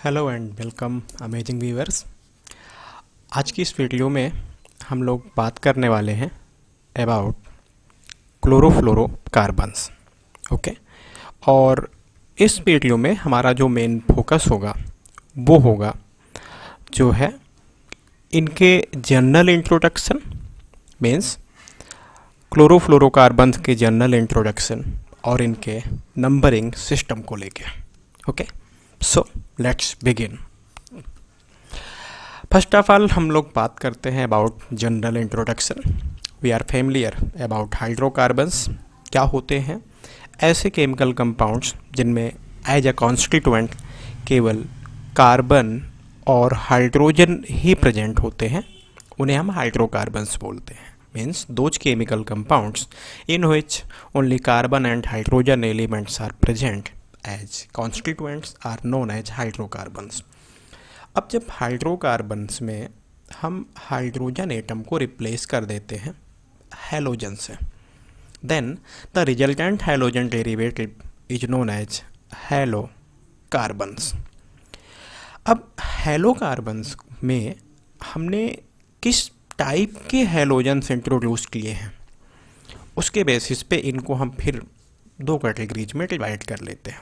Hello and welcome amazing viewers. आज की इस वीडियो में हम लोग बात करने वाले हैं अबाउट क्लोरोफ्लोरोकार्बन्स। ओके, और इस वीडियो में हमारा जो मेन फोकस होगा वो होगा जो है इनके जनरल इंट्रोडक्शन, मीन्स क्लोरोफ्लोरोकार्बन्स के जनरल इंट्रोडक्शन और इनके नंबरिंग सिस्टम को लेके। Okay, so let's begin. First of all हम लोग बात करते हैं about general introduction. We are familiar about hydrocarbons क्या होते हैं। ऐसे केमिकल कंपाउंड्स जिनमें एज अ कॉन्स्टिट्यूएंट केवल कार्बन और हाइड्रोजन ही प्रेजेंट होते हैं, उन्हें हम हाइड्रोकार्बन्स बोलते हैं। Means those chemical compounds in which only carbon and hydrogen elements are present as constituents are known as hydrocarbons. अब जब हाइड्रोकार्बन्स में हम हाइड्रोजन एटम को रिप्लेस कर देते हैं हैलोजन से, then the resultant halogen derivative is known as halocarbons. अब हैलोकार्बन्स में हमने किस टाइप के हैलोजन्स इंट्रोड्यूस किए हैं उसके बेसिस पे इनको हम फिर दो कैटेगरीज में डिवाइड कर लेते हैं।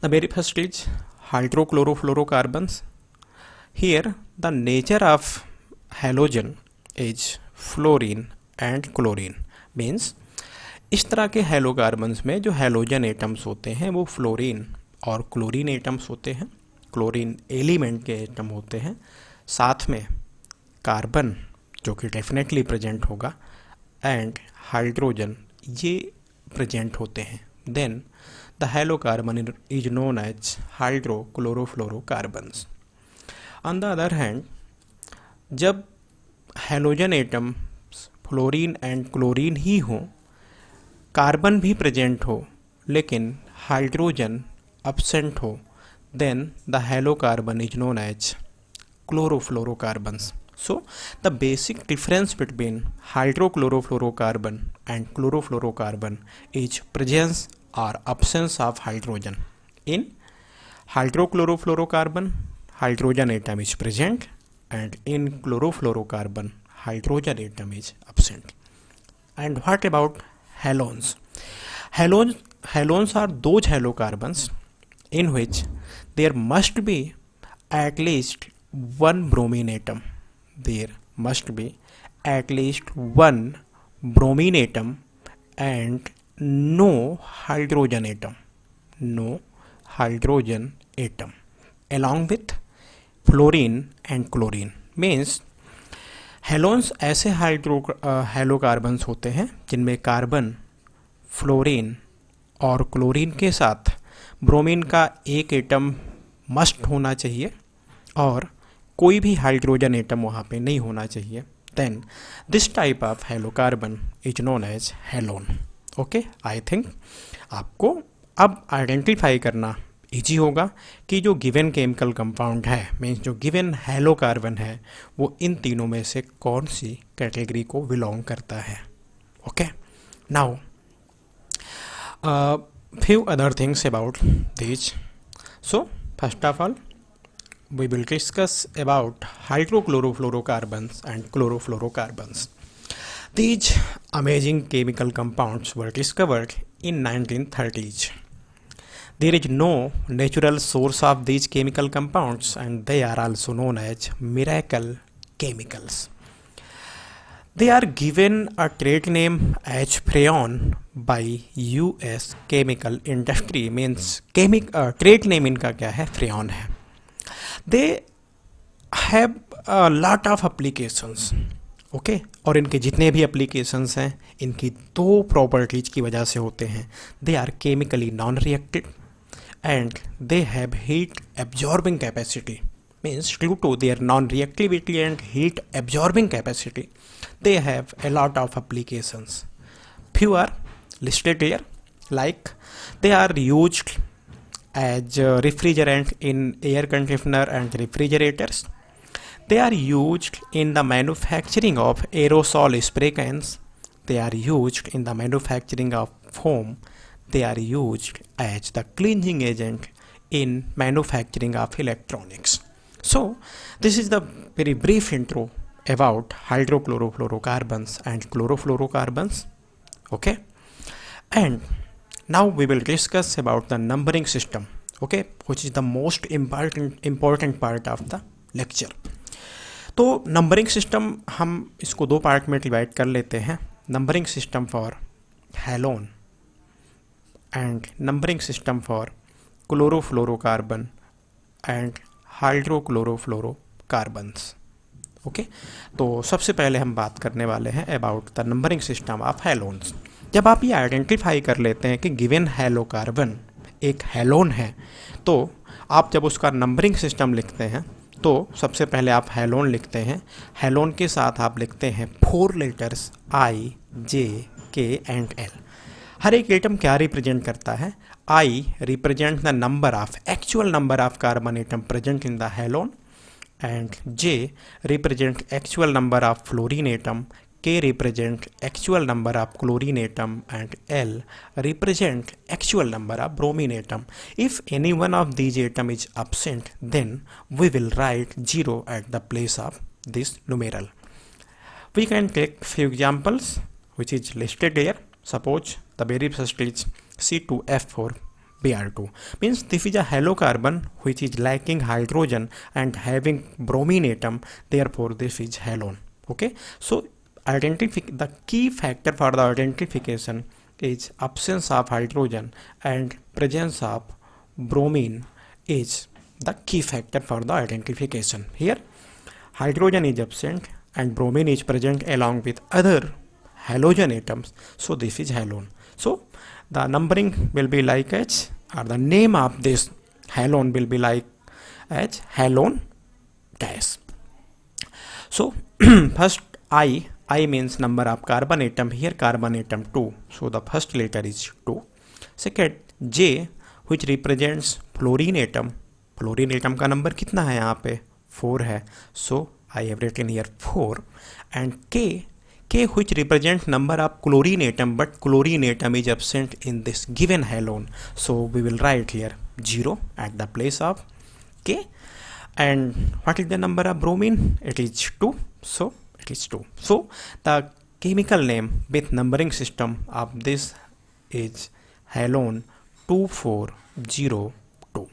The very first is hydrochlorofluorocarbons. Here the nature of halogen is fluorine and chlorine. Means इस तरह के हैलोकार्बन्स में जो हैलोजन एटम्स होते हैं वो फ्लोरीन और क्लोरीन एटम्स होते हैं, क्लोरीन एलिमेंट के एटम होते हैं। साथ में कार्बन जो कि डेफिनेटली प्रेजेंट होगा एंड हाइड्रोजन ये प्रेजेंट होते हैं। Then the hydrocarbon is known as hydrochlorofluorocarbons. On the other hand, जब halogen atom fluorine and chlorine ही हो, कार्बन भी प्रेजेंट हो लेकिन हाइड्रोजन absent हो, then the halocarbon is known as chlorofluorocarbons. So the basic difference between hydrochlorofluorocarbon and chlorofluorocarbon is presence or absence of hydrogen. In hydrochlorofluorocarbon, hydrogen atom is present, and in chlorofluorocarbon, hydrogen atom is absent. And what about halogens? Halogens are those halocarbons in which there must be at least one bromine atom. There must be at least one bromine atom and no hydrogen atom. No hydrogen atom along with fluorine and chlorine. Means halons ऐसे हैलोकार्बन्स होते हैं जिनमें carbon, fluorine और chlorine के साथ bromine का एक atom must होना चाहिए और कोई भी हाइड्रोजन एटम वहाँ पे नहीं होना चाहिए। Then this type of halocarbon is known as halon. Okay, I think आपको अब आइडेंटिफाई करना इजी होगा कि जो गिवन केमिकल कंपाउंड है, मीन्स जो गिवन हैलोकार्बन है, वो इन तीनों में से कौन सी कैटेगरी को बिलोंग करता है। Okay, now few other things about these. So first of all, we will discuss about hydrochlorofluorocarbons and chlorofluorocarbons. These amazing chemical compounds were discovered in 1930s. There is no natural source of these chemical compounds and they are also known as miracle chemicals. They are given a trade name as Freon by US chemical industry. Means trade name इनका क्या है, Freon है। They have a lot of applications. Okay, और इनके जितने भी applications हैं इनकी दो प्रॉपर्टीज की वजह से होते हैं। They are chemically non reactive and they have heat absorbing capacity. Means due to their non reactivity and heat absorbing capacity they have a lot of applications. Few are listed here, like they are used as refrigerant in air conditioner and refrigerators. They are used in the manufacturing of aerosol spray cans. They are used in the manufacturing of foam. They are used as the cleansing agent in manufacturing of electronics. So this is the very brief intro about hydrochlorofluorocarbons and chlorofluorocarbons. Okay, and now we will discuss about the numbering system, okay, which is the most important part of the lecture. तो numbering system हम इसको दो part में divide कर लेते हैं, numbering system for halon and numbering system for chlorofluorocarbon and hydrochlorofluorocarbons. Okay, तो सबसे पहले हम बात करने वाले हैं about the numbering system of halons. जब आप ये आइडेंटिफाई कर लेते हैं कि गिवन हैलोकार्बन एक हैलोन है, तो आप जब उसका नंबरिंग सिस्टम लिखते हैं तो सबसे पहले आप हैलोन लिखते हैं. हैलोन के साथ आप लिखते हैं 4 लेटर्स आई, जे, के एंड एल. हर एक एटम क्या रिप्रेजेंट करता है? I represent the number of actual number of carbon atom present in the halon, and J represent actual number of fluorine atom, K represent actual number of chlorine atom, and L represent actual number of bromine atom. If any one of these atom is absent, then we will write 0 at the place of this numeral. We can take few examples which is listed here. Suppose the very first is C2F4 Br2, means this is a halocarbon which is lacking hydrogen and having bromine atom, therefore this is halone. Okay, so the key factor for the identification is absence of hydrogen and presence of bromine is the key factor for the identification. Here hydrogen is absent and bromine is present along with other halogen atoms, so this is halone. So the numbering will be like as, or the name of this halone will be like as halone dash. So first I means number of carbon atom, here carbon atom 2, so the first letter is 2. Second J which represents fluorine atom, fluorine atom का number कितना है यहाँ पे? 4 है, so I have written here 4. And K which represent number of chlorine atom, but chlorine atom is absent in this given halone, so we will write here 0 at the place of K. And what is the number of bromine? It is 2, so it is 2. So the chemical name with numbering system of this is halone 2402.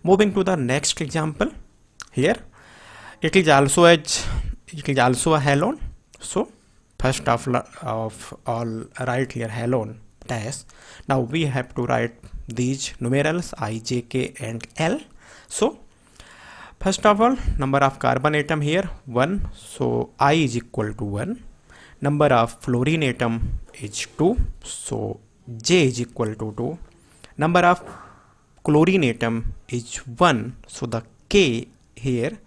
Moving to the next example, here it is also a halone. So first of all write here halone dash. Now we have to write these numerals I, J, K and L. So first of all number of carbon atom here 1, so I is equal to 1. Number of fluorine atom is 2, so J is equal to 2. Number of chlorine atom is 1, so the K here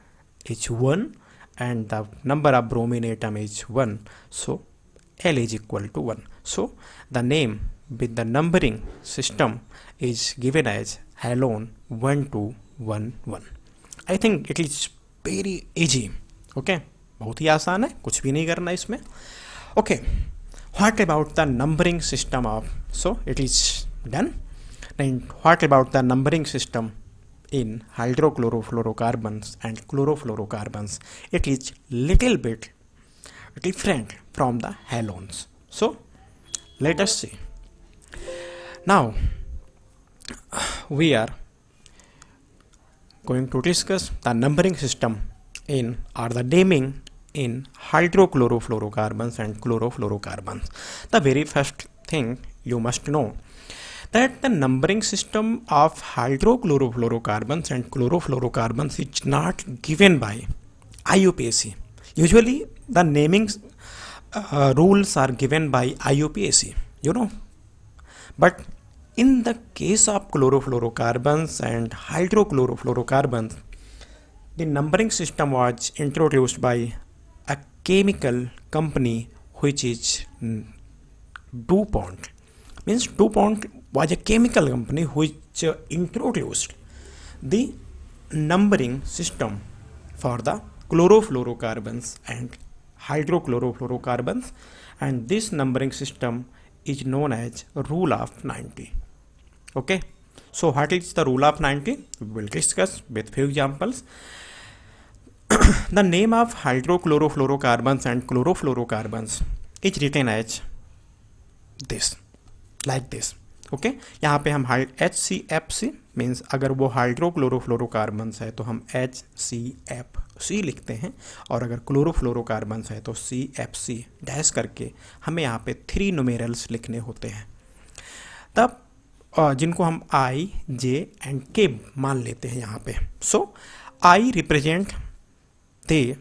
is 1. And the number of bromine atom is 1, so L is equal to 1. So the name with the numbering system is given as halone 1211. I think it is very easy. Okay, बहुत ही आसान है, कुछ भी नहीं करना इसमें. Okay, what about the numbering system of, so it is done. And what about the numbering system in hydrochlorofluorocarbons and chlorofluorocarbons? It is little bit different from the halones. So let us see. Now we are going to discuss the numbering system in, or the naming in hydrochlorofluorocarbons and chlorofluorocarbons. The very first thing you must know that the numbering system of hydrochlorofluorocarbons and chlorofluorocarbons is not given by IUPAC. Usually the naming rules are given by IUPAC, you know, but in the case of chlorofluorocarbons and hydrochlorofluorocarbons, the numbering system was introduced by a chemical company which is DuPont. Means DuPont was a chemical company which introduced the numbering system for the chlorofluorocarbons and hydrochlorofluorocarbons, and this numbering system is known as rule of 90. Okay, So what is the rule of 90? We will discuss with few examples. The name of hydrochlorofluorocarbons and chlorofluorocarbons is written as this, like this. Okay यहाँ पे हम HCFC means अगर वो हाइड्रोक्लोरोफ्लोरोकार्बन्स है तो हम HCFC लिखते हैं, और अगर क्लोरोफ्लोरोकार्बन्स है तो CFC डैश करके हमें यहाँ पे 3 न्यूमेरल्स लिखने होते हैं, तब जिनको हम I, J एंड K मान लेते हैं यहाँ पे. सो I represent the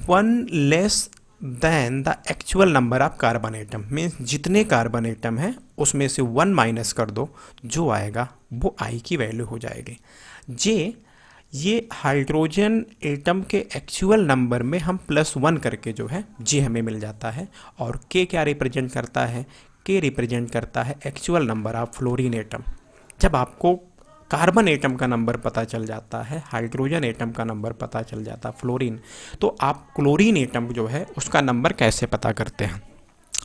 one less than the actual number of carbon atom, means जितने कार्बन एटम है उसमें से 1 माइनस कर दो, जो आएगा वो I की वैल्यू हो जाएगी. J ये हाइड्रोजन एटम के एक्चुअल नंबर में हम +1 करके जो है J हमें मिल जाता है. और K क्या रिप्रेजेंट करता है? K रिप्रेजेंट करता है actual number of fluorine atom. जब आपको कार्बन एटम का नंबर पता चल जाता है, हाइड्रोजन एटम का नंबर पता चल जाता है फ्लोरीन, तो आप क्लोरीन एटम जो है उसका नंबर कैसे पता करते हैं?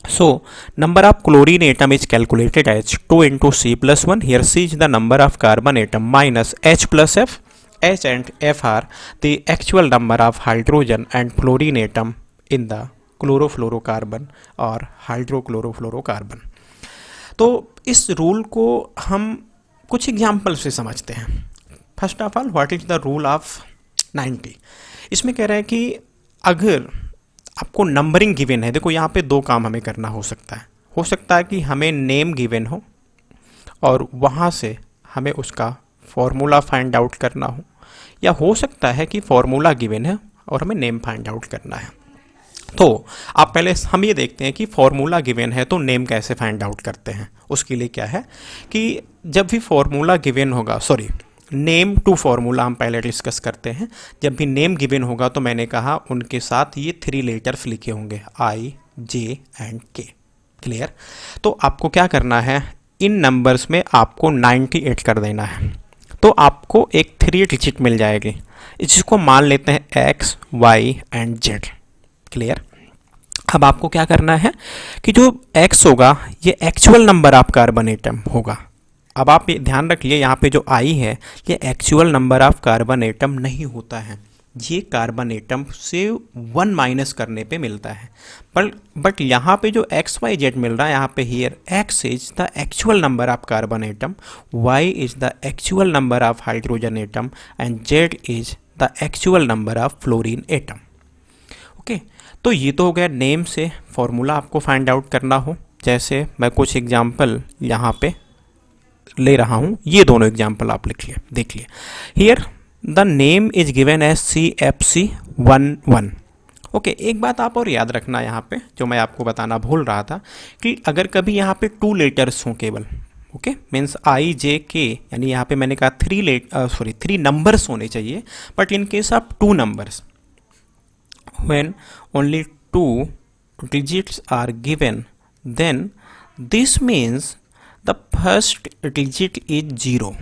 So number of chlorine atom is calculated as 2 into C plus 1. Here C is the number of carbon atom minus H plus F. H and F are the actual number of hydrogen and fluorine atom in the chlorofluorocarbon और hydrochlorofluorocarbon. तो इस rule को हम कुछ example से समझते हैं. First of all, what is the rule of 90? इसमें कह रहा है कि अगर आपको नंबरिंग गिवन है, देखो यहाँ पे 2 काम हमें करना हो सकता है कि हमें नेम गिवन हो और वहाँ से हमें उसका फॉर्मूला फाइंड आउट करना हो, या हो सकता है कि फॉर्मूला गिवन है और हमें नेम फाइंड आउट करना है. तो आप पहले हम ये देखते हैं कि फॉर्मूला गिवन है तो नेम कैसे फाइंड आउट करते हैं. उसके लिए क्या है कि जब भी फॉर्मूला गिवन होगा, नेम टू फॉर्मूला हम पहले डिस्कस करते हैं. जब भी नेम गिवन होगा तो मैंने कहा उनके साथ ये 3 लेटर्स लिखे होंगे, I, J एंड K. क्लियर? तो आपको क्या करना है, इन नंबर्स में आपको 98 कर देना है, तो आपको एक 3 डिजिट मिल जाएगी, जिसको मान लेते हैं X, Y and Z. Clear? अब आपको क्या करना है कि जो X होगा ये actual number of carbon atom होगा. अब आप ये ध्यान रखिए, यहाँ पे जो I है ये actual number of carbon atom नहीं होता है, ये कार्बन एटम से 1 माइनस करने पे मिलता है. बट यहाँ पे जो X, Y, Z मिल रहा है, यहाँ पे here X is the actual number of carbon atom, Y is the actual number of hydrogen atom and Z is the actual number of fluorine atom. Okay, तो ये तो हो गया नेम से फॉर्मूला आपको फाइंड आउट करना हो. जैसे मैं कुछ एग्जांपल यहाँ पे ले रहा हूँ, ये दोनों एग्जांपल आप देख लिए. Here the name is given as CFC11. ओके, एक बात आप और याद रखना यहाँ पे, जो मैं आपको बताना भूल रहा था, कि अगर कभी यहाँ पे 2 लेटर्स हों केवल, okay, means I, J, K, यानी यहाँ पे मैंने कहा 3 नंबर्स होने चाहिए, but in case of 2 numbers, when only 2 digits are given, then this means the first digit is 0.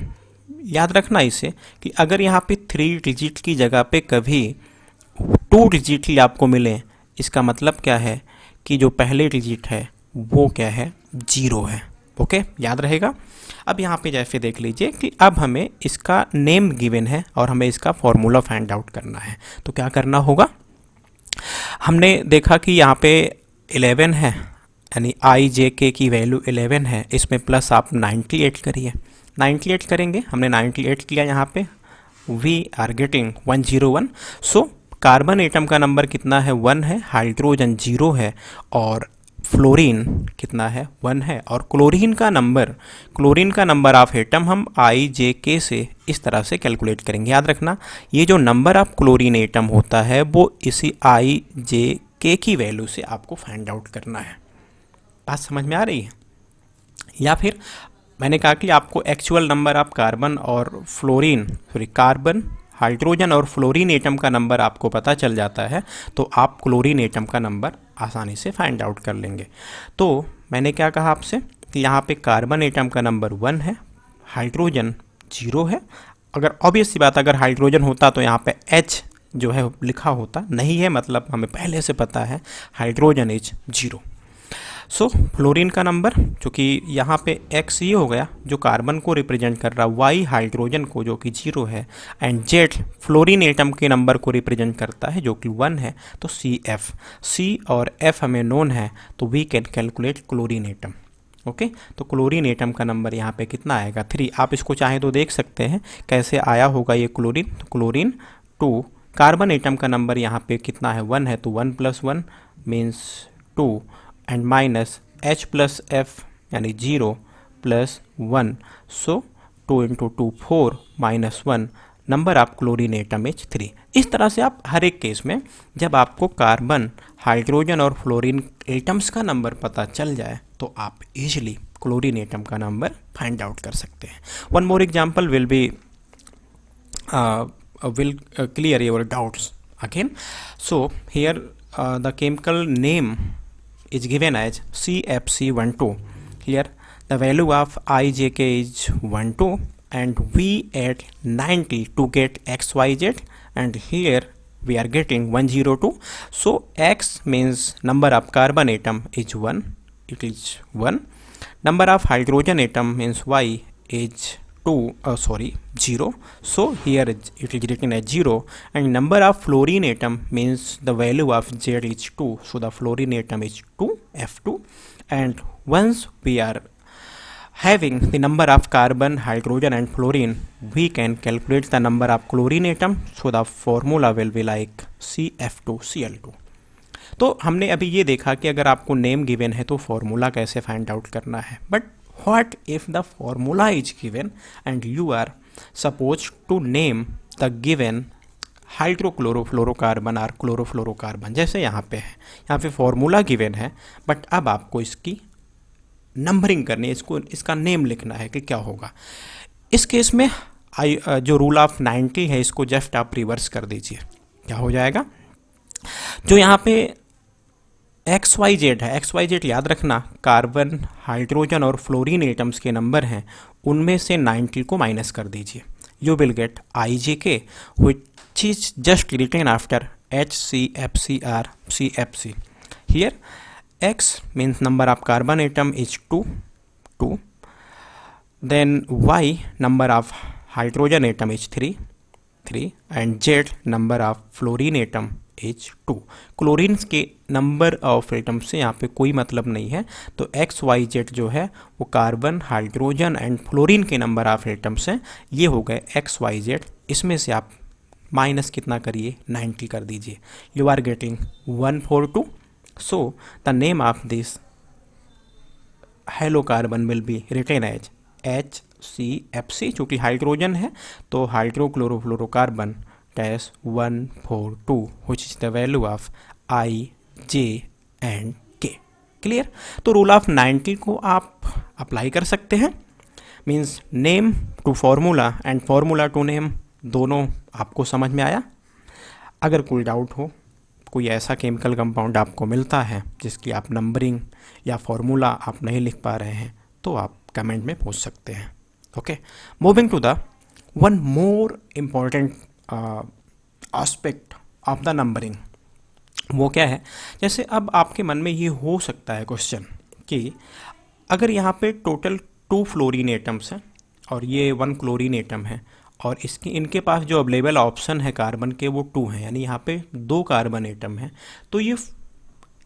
याद रखना इसे कि अगर यहाँ पे 3 डिजिट की जगह पे कभी 2 डिजिट ही आपको मिले, इसका मतलब क्या है कि जो पहले डिजिट है वो क्या है, 0 है. ओके, याद रहेगा. अब यहाँ पे जैसे देख लीजिए कि अब हमें इसका नेम गिवन है और हमें इसका फॉर्मूला फाइंड आउट करना है. तो क्या करना होगा, हमने देखा कि यहाँ पे 11 है, यानी I, J, K की वैल्यू 11 है, इसमें प्लस आप 98 करिए. 98 करेंगे, हमने 98 किया, यहाँ पे we are getting 101. So carbon atom का नंबर कितना है, 1 है, हाइड्रोजन 0 है, और फ्लोरीन कितना है, 1 है. और क्लोरीन का नंबर ऑफ एटम हम I, J, K से इस तरह से कैलकुलेट करेंगे. याद रखना, ये जो नंबर ऑफ क्लोरीन एटम होता है वो इसी I, J, K की वैल्यू से आपको फाइंड आउट करना है. बात समझ में आ रही है? या फिर मैंने कहा कि आपको actual number of carbon, hydrogen और फ्लोरीन एटम का नंबर आपको पता चल जाता है, तो आप क्लोरीन एटम का नंबर आसानी से फाइंड आउट कर लेंगे. तो मैंने क्या कहा आपसे कि यहाँ पे कार्बन एटम का नंबर 1 है, हाइड्रोजन 0 है. अगर ऑब्वियस सी बात, अगर हाइड्रोजन होता तो यहाँ पे H जो है लिखा होता, नहीं है, मतलब हमें पहले से पता है हाइड्रोजन इज 0. सो फ्लोरीन का नंबर, चूँकि यहाँ पे x ये हो गया जो कार्बन को रिप्रेजेंट कर रहा, y हाइड्रोजन को जो कि 0 है, एंड z फ्लोरीन एटम के नंबर को रिप्रेजेंट करता है जो कि 1 है। तो C और F हमें नोन है, तो we can calculate chlorine atom. Okay, तो क्लोरीन एटम का नंबर यहाँ पे कितना आएगा 3। आप इसको चाहें तो देख सकते हैं कैसे आया होगा ये क्लोरीन। तो क्लोरीन 2, कार्बन एटम का नंबर यहाँ पे कितना है 1 है, तो 1 + 1 means 2 and minus H + F यानी 0 + 1, सो 2 × 2 4 -1, number of chlorine atom is 3। इस तरह से आप हर एक केस में जब आपको कार्बन, हाइड्रोजन और फ्लोरीन एटम्स का नंबर पता चल जाए तो आप इजीली क्लोरीन एटम का नंबर फाइंड आउट कर सकते हैं। One more example will be will clear your doubts again. So here the chemical name is given as CFC12. Here the value of IJK is 12 and we add 90 to get XYZ, and here we are getting 102. So X means number of carbon atom is 1, it is 1. Number of hydrogen atom means Y is 0, so here it is written as 0, and number of fluorine atom means the value of Z is 2, so the fluorine atom is 2, F2. And once we are having the number of carbon, hydrogen and fluorine, we can calculate the number of chlorine atom, so the formula will be like CF2Cl2. तो हमने अभी ये देखा कि अगर आपको name given है तो फॉर्मूला कैसे फाइंड आउट करना है, but what if the formula is given and you are supposed to name the given hydrochlorofluorocarbon और क्लोरोफ्लोरोकार्बन, जैसे यहाँ पे है, यहाँ पे फॉर्मूला गिवन है बट अब आपको इसकी नंबरिंग करनी है, इसका नेम लिखना है कि क्या होगा। इस केस में जो रूल ऑफ 90 है इसको जस्ट आप रिवर्स कर दीजिए, क्या हो जाएगा, जो यहाँ पे XYZ है, XYZ याद रखना कार्बन, हाइड्रोजन और फ्लोरीन एटम्स के नंबर हैं, उनमें से 90 को माइनस कर दीजिए, you will get IJK which is just written after HCFCr CFC. Here X means number of carbon atom is 2, then Y number of hydrogen atom is 3, and Z number of fluorine atom is 2। Chlorine के number of atom से यहाँ पे कोई मतलब नहीं है, तो XYZ जो है वो कार्बन, हाइड्रोजन एंड फ्लोरीन के नंबर ऑफ एटम्स हैं, ये हो गए XYZ। इसमें से आप माइनस कितना करिए 90 कर दीजिए, you are getting 142। So the name of this halocarbon will be written as HCFC, चूँकि हाइड्रोजन है तो hydrochlorofluorocarbon dash 142 which is the value of I, J and K. क्लियर। तो रूल ऑफ 90 को आप अप्लाई कर सकते हैं, means name to formula and formula to name, दोनों आपको समझ में आया। अगर कोई डाउट हो, कोई ऐसा केमिकल कंपाउंड आपको मिलता है जिसकी आप नंबरिंग या फॉर्मूला आप नहीं लिख पा रहे हैं, तो आप कमेंट में पूछ सकते हैं। Okay, moving to the one more important aspect of the numbering, वो क्या है, जैसे अब आपके मन में ये हो सकता है क्वेश्चन कि अगर यहाँ पे टोटल 2 फ्लोरीन एटम्स हैं और ये 1 क्लोरीन एटम है और इनके पास जो अवेलेबल ऑप्शन है कार्बन के वो 2 हैं, यानी यहाँ पे 2 कार्बन एटम हैं, तो ये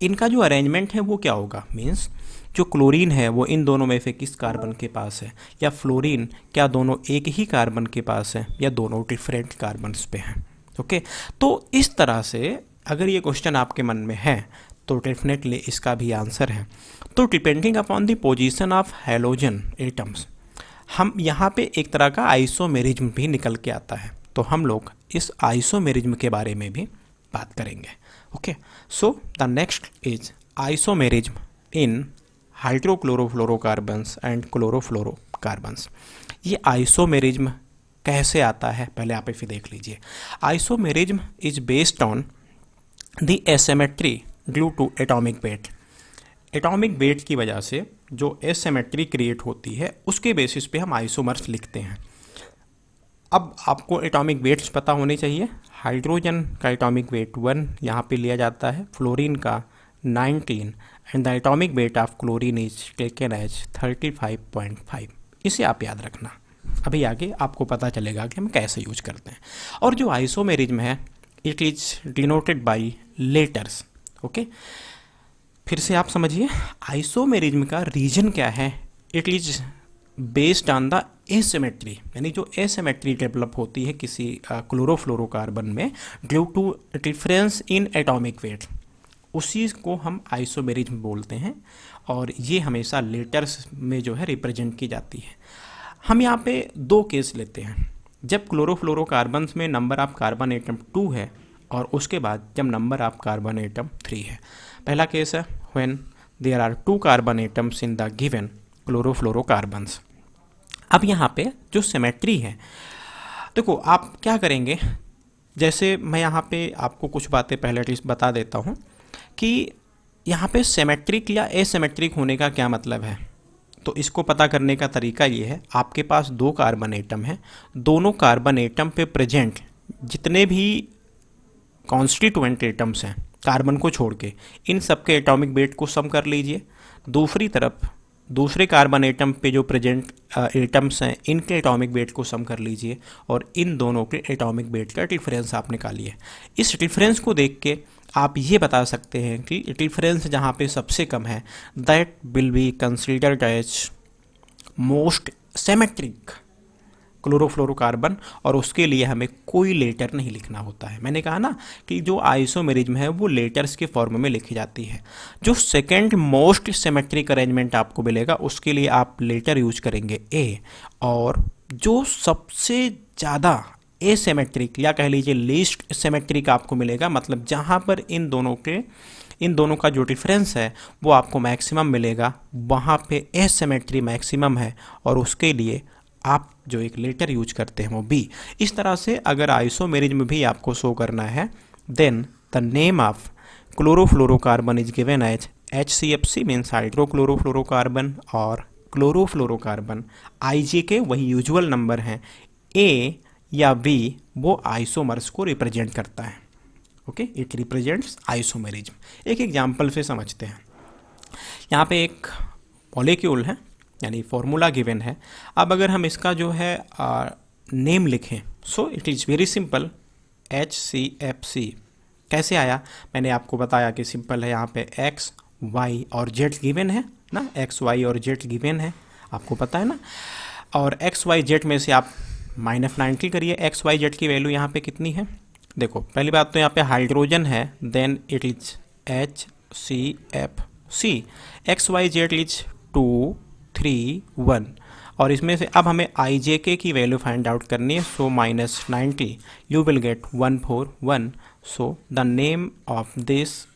इनका जो अरेंजमेंट है वो क्या होगा, मीन्स जो क्लोरीन है वो इन दोनों में से किस कार्बन के पास है, या फ्लोरीन क्या दोनों एक ही कार्बन के पास है या दोनों डिफरेंट कार्बन्स पे हैं। ओके, तो इस तरह से अगर ये क्वेश्चन आपके मन में है तो डेफिनेटली इसका भी आंसर है। तो depending upon the position of halogen atoms, हम यहाँ पे एक तरह का आइसोमेरिज्म भी निकल के आता है, तो हम लोग इस आइसोमेरिज्म के बारे में भी बात करेंगे। Okay, so the next is isomerism in hydrochlorofluorocarbons and chlorofluorocarbons. ये आइसोमेरिज्म कैसे आता है पहले आप इसे देख लीजिए। Isomerism is based on the asymmetry due to atomic weight. Atomic weight की वजह से जो एसिमेट्री क्रिएट होती है उसके बेसिस पे हम आइसोमर्स लिखते हैं। अब आपको एटॉमिक वेट्स पता होने चाहिए। हाइड्रोजन का एटॉमिक वेट 1 यहाँ पे लिया जाता है, फ्लोरीन का 19 and the atomic weight of chlorine is taken as 35.5। इसे आप याद रखना। अभी आगे आपको पता चलेगा कि हम कैसे यूज करते हैं। और जो आइसोमेरिज्म है it is denoted by letters. Okay, फिर से आप समझिए, आइसोमेरिज्म का रीजन क्या है? It is based on the asymmetry, यानी जो एसिमेट्री डेवलप होती है किसी क्लोरोफ्लोरोकार्बन में due to difference in atomic weight, उसी को हम आइसोमेरिज्म बोलते हैं। और ये हमेशा लेटर्स में जो है रिप्रेजेंट की जाती है। हम यहाँ पे दो केस लेते हैं। जब क्लोरोफ्लोरोकार्बन्स में नंबर ऑफ कार्बन एटम 2 है और उसके बाद जब नंबर ऑफ कार्बन एटम 3 है। पहला केस है when there are 2 carbon atoms in the given chlorofluorocarbons. अब यहाँ पे जो सिमेट्री है, देखो आप क्या करेंगे, जैसे मैं यहाँ पे आपको कुछ बातें पहले एटलीस्ट बता देता हूँ कि यहाँ पे सिमेट्रिक या एसिमेट्रिक होने का क्या मतलब है। तो इसको पता करने का तरीका ये है, आपके पास 2 कार्बन एटम हैं, दोनों कार्बन एटम पे प्रेजेंट जितने भी कॉन्स्टिट्यूएंट एटम्स हैं कार्बन को छोड़ के, इन सब के एटॉमिक वेट को सम कर लीजिए। दूसरी तरफ दूसरे कार्बन एटम पे जो प्रेजेंट एटम्स हैं इनके एटॉमिक वेट को सम कर लीजिए और इन दोनों के एटॉमिक वेट का डिफरेंस आप निकालिए। इस डिफरेंस को देख के आप ये बता सकते हैं कि डिफरेंस जहाँ पे सबसे कम है that will be considered as most symmetric chlorofluorocarbon, और उसके लिए हमें कोई लेटर नहीं लिखना होता है। मैंने कहा ना कि जो आइसोमेरिज्म है वो लेटर्स के फॉर्म में लिखी जाती है। जो सेकेंड मोस्ट सिमेट्रिक अरेंजमेंट आपको मिलेगा उसके लिए आप लेटर यूज करेंगे ए, और जो सबसे ज़्यादा एसिमेट्रिक या कह लीजिए लीस्ट सिमेट्रिक आपको मिलेगा, मतलब जहाँ पर इन दोनों का जो डिफरेंस है वो आपको मैक्सिमम मिलेगा, वहाँ पे एसिमेट्री मैक्सिमम है और उसके लिए आप जो एक लेटर यूज करते हैं वो बी। इस तरह से अगर आइसोमेरिज्म भी आपको शो करना है then the name of chlorofluorocarbon is given as HCFC means hydrochlorofluorocarbon, और क्लोरोफ्लोरोकार्बन IJ वही यूजुअल नंबर हैं, ए या वी वो आइसोमर्स को रिप्रेजेंट करता है। Okay, it represents isomerism. एक एग्जाम्पल से समझते हैं। यहाँ पे एक मॉलिक्यूल है, यानी फॉर्मूला गिवन है। अब अगर हम इसका जो है नेम लिखें, so it is very simple, HCFC। कैसे आया? मैंने आपको बताया कि सिंपल है, यहाँ पे X, Y और Z गिवन है ना, X, Y और Z गिवन है, आपको पता है ना। और X, Y, Z में से आप -90 करिए। X, Y, Z की वैल्यू यहाँ पे कितनी है? देखो, पहली बात तो यहाँ पे हाइड्रोजन है, then it is HCFC। X, Y, Z is 2, 3, 1, और इसमें से अब हमें IJK की वैल्यू फाइंड आउट करनी है। सो -90 you will get 141। So the name of this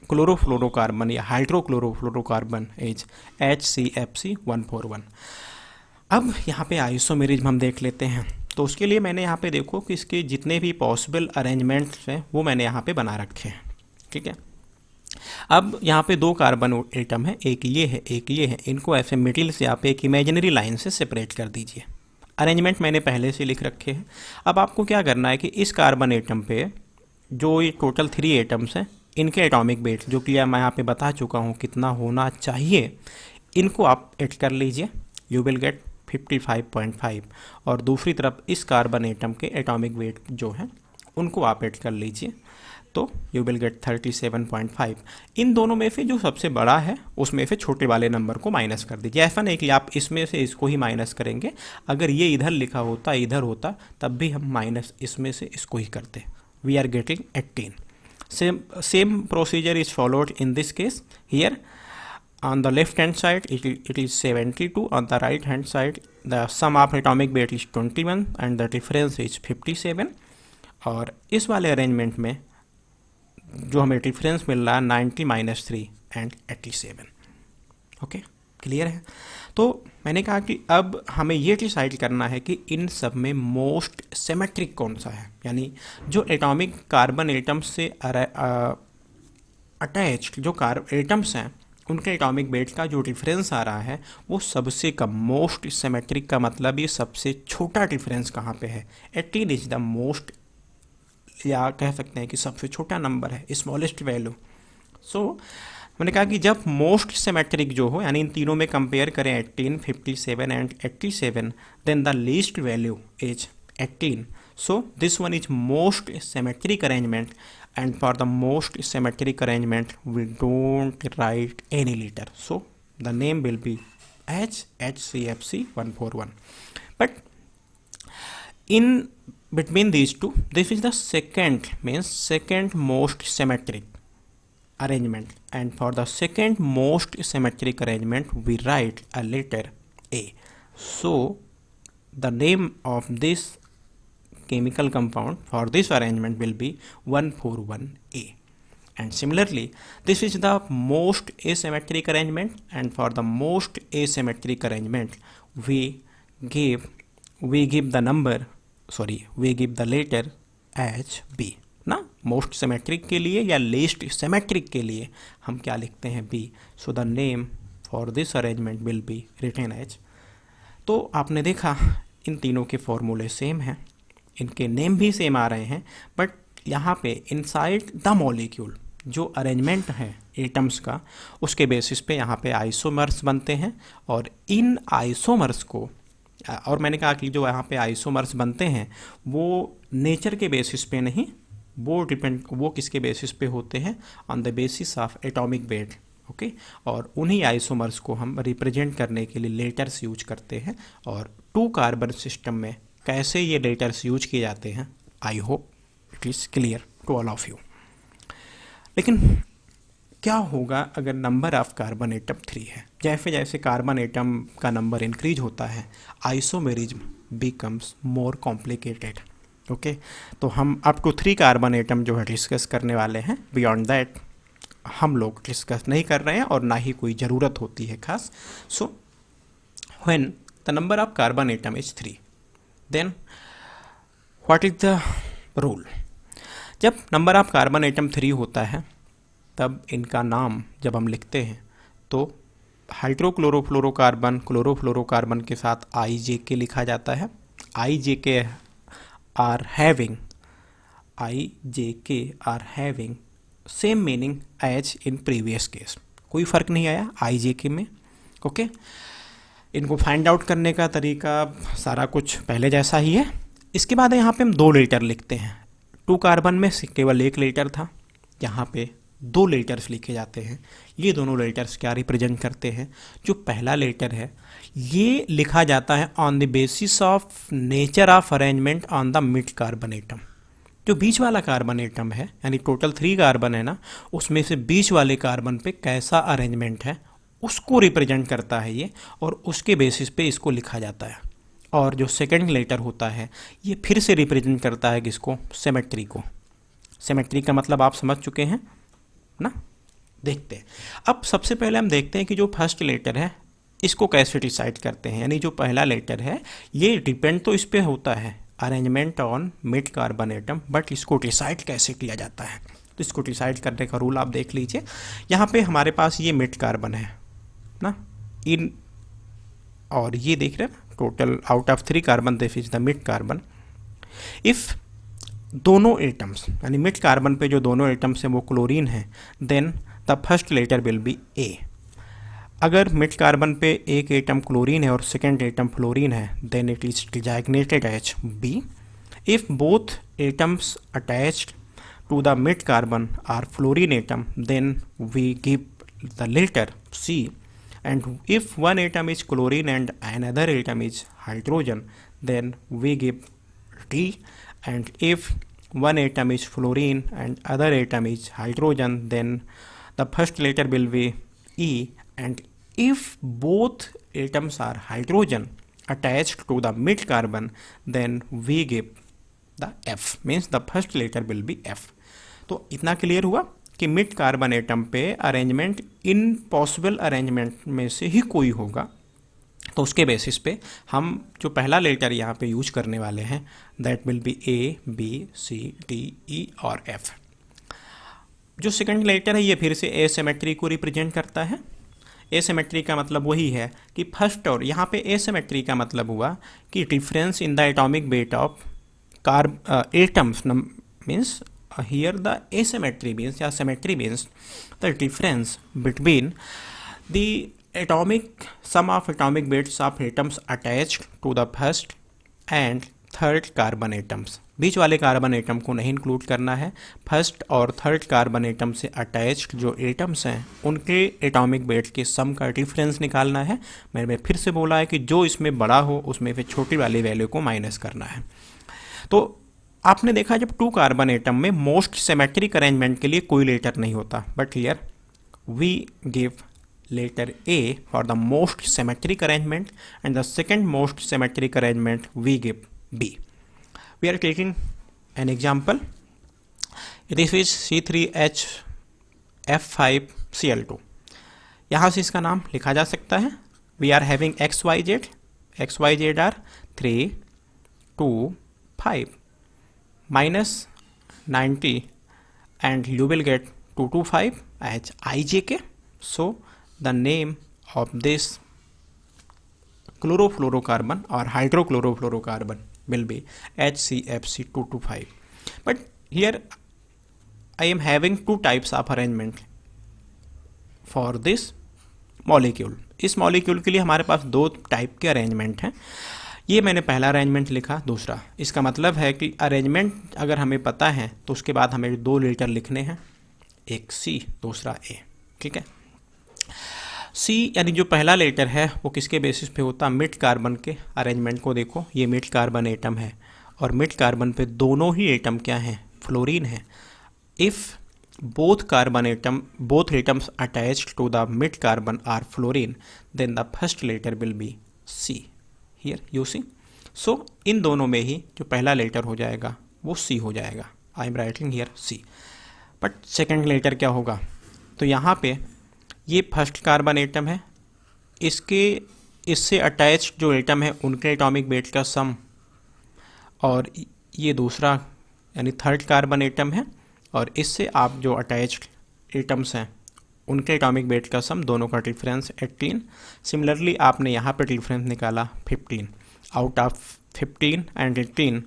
chlorofluorocarbon या हाइड्रोक्लोरोफ्लोरोकार्बन इज HCFC 141। अब यहाँ पे आइसोमेरिज्म हम देख लेते हैं। तो उसके लिए मैंने यहाँ पे देखो कि इसके जितने भी पॉसिबल अरेंजमेंट्स हैं वो मैंने यहाँ पे बना रखे हैं। ठीक है, अब यहाँ पे 2 कार्बन एटम है, एक ये है एक ये है, इनको ऐसे मिडिल से आप एक इमेजिनरी लाइन से सेपरेट कर दीजिए। अरेंजमेंट मैंने पहले से लिख रखे हैं। अब आपको क्या करना है कि इस कार्बन एटम पे जो ये टोटल 3 एटम्स हैं इनके एटॉमिक वेट जो कि मैं यहाँ पे बता चुका हूँ कितना होना चाहिए, इनको आप ऐड कर लीजिए, यू विल गेट 55.5। और दूसरी तरफ इस कार्बन एटम के एटॉमिक वेट जो हैं उनको आप ऐड कर लीजिए, तो यू विल गेट 37.5। इन दोनों में से जो सबसे बड़ा है उसमें से छोटे वाले नंबर को माइनस कर दीजिए। ऐसा नहीं कि आप इसमें से इसको ही माइनस करेंगे, अगर ये इधर लिखा होता इधर होता तब भी हम माइनस इसमें से इसको ही करते। We are getting 18। Same procedure is followed in this case. Here on the left hand side it is 72, on the right hand side the sum of atomic weight is 21 and the difference is 57। और इस वाले arrangement में जो हमें difference मिल रहा है 90 - 3 and 87। Okay, clear है? तो मैंने कहा कि अब हमें ये डिसाइड करना है कि इन सब में मोस्ट सिमेट्रिक कौन सा है, यानी जो एटॉमिक कार्बन एटम्स से अटैच्ड जो एटम्स हैं उनके एटॉमिक वेट का जो डिफरेंस आ रहा है वो सबसे कम। मोस्ट सिमेट्रिक का मतलब ये सबसे छोटा डिफरेंस कहाँ पे है। 18 इज द मोस्ट, या कह सकते हैं कि सबसे छोटा नंबर है, स्मॉलेस्ट वैल्यू। सो मैंने कहा कि जब मोस्ट सिमेट्रिक जो हो, यानी इन तीनों में कंपेयर करें 18, 57 and 87, then the least value is 18. So this one is most symmetric arrangement, and for the most symmetric arrangement we don't write any letter, so the name will be HCFC 141. But in between these two, this is the second most symmetric arrangement, and for the second most symmetric arrangement we write a letter A. So the name of this chemical compound for this arrangement will be 141A. And similarly, this is the most asymmetric arrangement, and for the most asymmetric arrangement we give the letter as B. ना most symmetric के लिए या least symmetric के लिए हम क्या लिखते हैं? B. So the name for this arrangement will be written as. तो आपने देखा इन तीनों के फॉर्मूले सेम हैं, इनके नेम भी सेम आ रहे हैं, बट यहाँ पे इनसाइड द मॉलिक्यूल जो अरेंजमेंट है एटम्स का, उसके बेसिस पे यहाँ पे आइसोमर्स बनते हैं, और इन आइसोमर्स को, और मैंने कहा कि जो यहाँ पे आइसोमर्स बनते हैं वो नेचर के बेसिस पे नहीं, वो किसके बेसिस पे होते हैं? On the basis of atomic weight. Okay, और उन्हीं आइसोमर्स को हम रिप्रेजेंट करने के लिए लेटर्स यूज करते हैं. और 2 कार्बन सिस्टम में कैसे ये लेटर्स यूज किए जाते हैं, I hope it is clear to all of you. लेकिन क्या होगा अगर नंबर ऑफ कार्बन एटम 3 है? जैसे जैसे कार्बन एटम का नंबर इंक्रीज होता है, isomerism becomes more complicated. Okay, तो हम अप टू 3 कार्बन एटम जो है डिस्कस करने वाले हैं. बियॉन्ड दैट हम लोग डिस्कस नहीं कर रहे हैं, और ना ही कोई ज़रूरत होती है खास. So when the number of carbon atom is 3, then what is the rule? जब नंबर ऑफ कार्बन एटम 3 होता है तब इनका नाम जब हम लिखते हैं तो हाइड्रोक्लोरोफ्लोरोकार्बन क्लोरोफ्लोरोकार्बन के साथ IJK लिखा जाता है. IJK are having same meaning as in previous case. कोई फ़र्क नहीं आया IJK में. ओके, इनको फाइंड आउट करने का तरीका सारा कुछ पहले जैसा ही है. इसके बाद यहाँ पे हम 2 लेटर लिखते हैं. 2 कार्बन में केवल 1 लेटर था, यहाँ पे 2 लेटर्स लिखे जाते हैं. ये दोनों लेटर्स क्या रिप्रेजेंट करते हैं? जो पहला लेटर है ये लिखा जाता है on the basis of nature of arrangement on the mid carbon atom. जो बीच वाला कार्बन एटम है, यानी टोटल 3 कार्बन है ना, उसमें से बीच वाले कार्बन पे कैसा अरेंजमेंट है उसको रिप्रेजेंट करता है ये, और उसके बेसिस पे इसको लिखा जाता है. और जो सेकंड लेटर होता है ये फिर से रिप्रेजेंट करता है किसको? सिमेट्री को. सिमेट्री का मतलब आप समझ चुके हैं ना. देखते हैं अब सबसे पहले हम देखते हैं कि जो फर्स्ट लेटर है इसको कैसे डिसाइड करते हैं. यानी जो पहला लेटर है ये डिपेंड तो इस पे होता है arrangement on mid carbon atom, but इसको डिसाइड कैसे किया जाता है. तो इसको डिसाइड करने का रूल आप देख लीजिए. यहाँ पे हमारे पास ये मिड कार्बन है ना, इन, और ये देख रहे हैं total out of 3 carbon this is the mid carbon. If दोनों एटम्स, यानी मिड कार्बन पे जो दोनों एटम्स हैं वो क्लोरीन है, then the first letter will be A. अगर मिड कार्बन पे एक एटम क्लोरीन है और सेकेंड एटम फ्लोरीन है, then it is designated as B. If both atoms attached to the mid carbon are fluorine atom, then we give the letter C. And if one atom is chlorine and another atom is hydrogen, then we give T. And if one atom is fluorine and other atom is hydrogen, then the first letter will be E. And if both atoms are hydrogen attached to the mid carbon, then we give the F. Means the first letter will be F. तो इतना clear हुआ कि mid carbon atom पे arrangement इन possible arrangement में से ही कोई होगा. तो उसके बेसिस पे हम जो पहला लेटर यहाँ पे यूज करने वाले हैं that will be A, B, C, D, E और F. जो सेकंड लेटर है ये फिर से एसिमेट्री को रिप्रेजेंट करता है. एसिमेट्री का मतलब वही है कि फर्स्ट, और यहाँ पे एसिमेट्री का मतलब हुआ कि difference in the atomic weight of atoms means here the asymmetry means या symmetry means the difference between the atomic sum of atomic bits of atoms attached to the first and third carbon atoms. बीच वाले carbon atom को नहीं include करना है. First और third carbon atom से attached जो एटम्स हैं उनके एटॉमिक वेट के सम का डिफरेंस निकालना है. मैंने फिर से बोला है कि जो इसमें बड़ा हो उसमें फिर छोटी वाली वैल्यू को माइनस करना है. तो आपने देखा जब टू कार्बन एटम में मोस्ट सिमेट्रिक अरेंजमेंट के लिए कोई लेटर नहीं होता, but here we give letter A for the most symmetric arrangement and the second most symmetric arrangement we give B. We are taking an example. This is C3H5Cl2. यहाँ से इसका नाम लिखा जा सकता है. We are having XYZ. XYZ are 3, 2, 5 minus 90 and you will get 225 as IJK. So the name of this chlorofluorocarbon or hydrochlorofluorocarbon will be HCFC225. But here I am having two types of arrangement for this molecule. इस molecule के लिए हमारे पास दो type के arrangement हैं. ये मैंने पहला अरेंजमेंट लिखा, दूसरा. इसका मतलब है कि अरेंजमेंट अगर हमें पता है तो उसके बाद हमें दो लेटर लिखने हैं, एक C दूसरा A. ठीक है. सी यानी जो पहला लेटर है वो किसके बेसिस पे होता है? मिड कार्बन के अरेंजमेंट को देखो. ये मिड कार्बन एटम है और मिड कार्बन पे दोनों ही एटम क्या हैं? फ्लोरीन है. If both atoms attached to the mid carbon are fluorine then the first letter will be C. Here you see. So इन दोनों में ही जो पहला लेटर हो जाएगा वो सी हो जाएगा. I am writing here C. But second letter क्या होगा? तो यहाँ पे ये फर्स्ट कार्बन एटम है, इससे अटैच्ड जो एटम है उनके एटॉमिक वेट का सम, और ये दूसरा यानी थर्ड कार्बन एटम है और इससे आप जो अटैच्ड एटम्स हैं उनके एटॉमिक वेट का सम, दोनों का डिफरेंस 18. सिमिलरली आपने यहाँ पे डिफरेंस निकाला 15. Out of 15 and 18,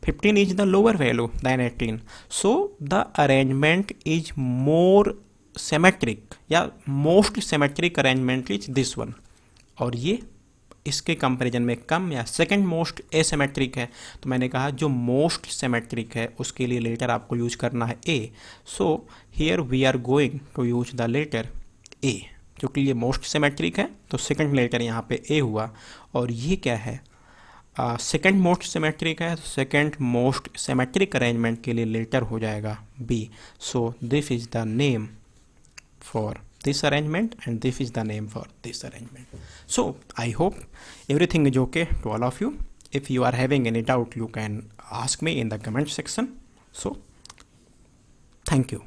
15 is the lower value than 18. So the arrangement is more symmetric या most symmetric arrangement is this one, और ये इसके कंपैरिजन में कम या सेकंड मोस्ट एसिमेट्रिक है. तो मैंने कहा जो मोस्ट सिमेट्रिक है उसके लिए लेटर आपको यूज करना है A. So here we are going to use the letter A. क्योंकि ये मोस्ट सिमेट्रिक है तो सेकंड लेटर यहाँ पे ए हुआ. और ये क्या है? सेकंड मोस्ट सिमेट्रिक है तो सेकंड मोस्ट सिमेट्रिक अरेंजमेंट के लिए लेटर हो जाएगा B. So this is the name for this arrangement and this is the name for this arrangement. So I hope everything is okay to all of you. If you are having any doubt you can ask me in the comment section. So thank you.